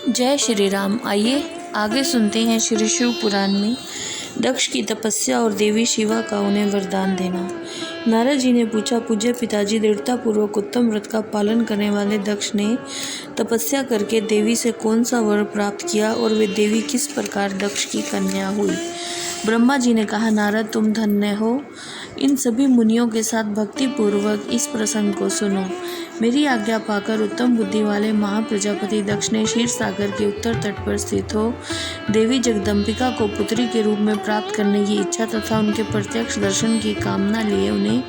जय श्री राम। आइए आगे सुनते हैं श्री शिव पुराण में दक्ष की तपस्या और देवी शिवा का उन्हें वरदान देना। नारद जी ने पूछा, पूज्य पिताजी, दृढ़तापूर्वक उत्तम व्रत का पालन करने वाले दक्ष ने तपस्या करके देवी से कौन सा वर प्राप्त किया और वे देवी किस प्रकार दक्ष की कन्या हुई। ब्रह्मा जी ने कहा, नारद तुम धन्य हो। इन सभी मुनियों के साथ भक्ति पूर्वक इस प्रसंग को सुनो। मेरी आज्ञा पाकर उत्तम बुद्धि वाले महाप्रजापति दक्ष ने क्षीर सागर के उत्तर तट पर स्थित हो देवी जगदम्बिका को पुत्री के रूप में प्राप्त करने की इच्छा तथा उनके प्रत्यक्ष दर्शन की कामना लिए उन्हें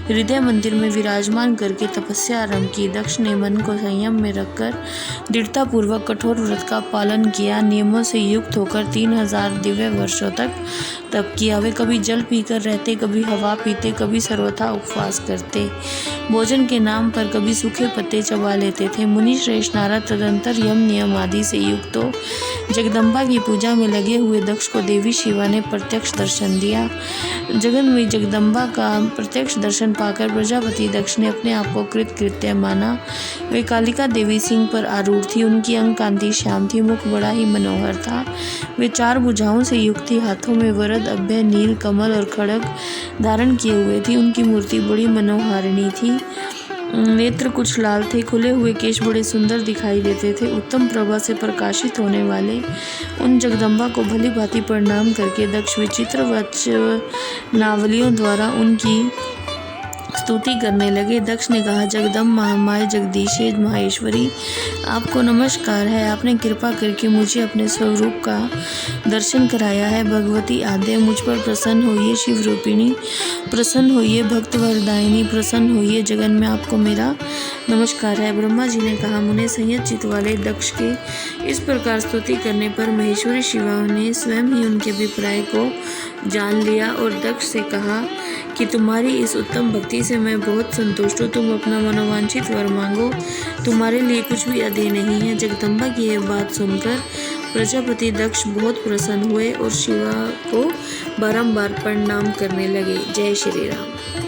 हृदय मंदिर में विराजमान करके तपस्या आरंभ की। दक्ष ने मन को संयम में रखकर दृढ़तापूर्वक कठोर व्रत का पालन किया। नियमों से युक्त होकर 3000 दिव्य वर्षों तक तप किया। वे कभी जल पीकर रहते, कभी हवा पीते, कभी सर्वथा उपवास करते, भोजन के नाम पर कभी सूखे पत्ते चबा लेते थे। मुनि श्रेष्ठ नारद तदंतर यम नियम आदि से युक्त हो जगदम्बा की पूजा में लगे हुए दक्ष को देवी शिवा ने प्रत्यक्ष दर्शन दिया। जगन में जगदम्बा का प्रत्यक्ष दर्शन पाकर प्रजापति दक्ष ने अपने आप को कृतकृत्य माना। वे कालिका देवी सिंह पर आरूढ़ थी। उनकी अंग कांति श्याम थी, मुख बड़ा ही मनोहर था। वे 4 भुजाओं से युक्त थी, हाथों में वरद, अभय, नील कमल और खड्ग धारण किए हुए थी। उनकी मूर्ति बड़ी मनोहारिणी थी। नेत्र कुछ लाल थे, खुले हुए केश बड़े सुंदर दिखाई देते थे। उत्तम प्रभा से प्रकाशित होने वाले उन जगदम्बा को भली भांति प्रणाम करके दक्ष विचित्र वचनावलियों द्वारा उनकी स्तुति करने लगे। दक्ष ने कहा, जगदम्ब महामाय जगदीशे माहेश्वरी, आपको नमस्कार है। आपने कृपा करके मुझे अपने स्वरूप का दर्शन कराया है। भगवती आद्य मुझ पर प्रसन्न होइए। शिव रूपिणी प्रसन्न होइए। भक्त वरदायिनी प्रसन्न होइए। जगन में आपको मेरा नमस्कार है। ब्रह्मा जी ने कहा, मुने संयत चित्त वाले दक्ष के इस प्रकार स्तुति करने पर महेश्वरी शिवा ने स्वयं ही उनके अभिप्राय को जान लिया और दक्ष से कहा कि तुम्हारी इस उत्तम भक्ति से मैं बहुत संतुष्ट हूँ। तुम अपना मनोवांछित वर मांगो, तुम्हारे लिए कुछ भी अधेय नहीं है। जगदम्बा की यह बात सुनकर प्रजापति दक्ष बहुत प्रसन्न हुए और शिवा को बारंबार प्रणाम करने लगे। जय श्री राम।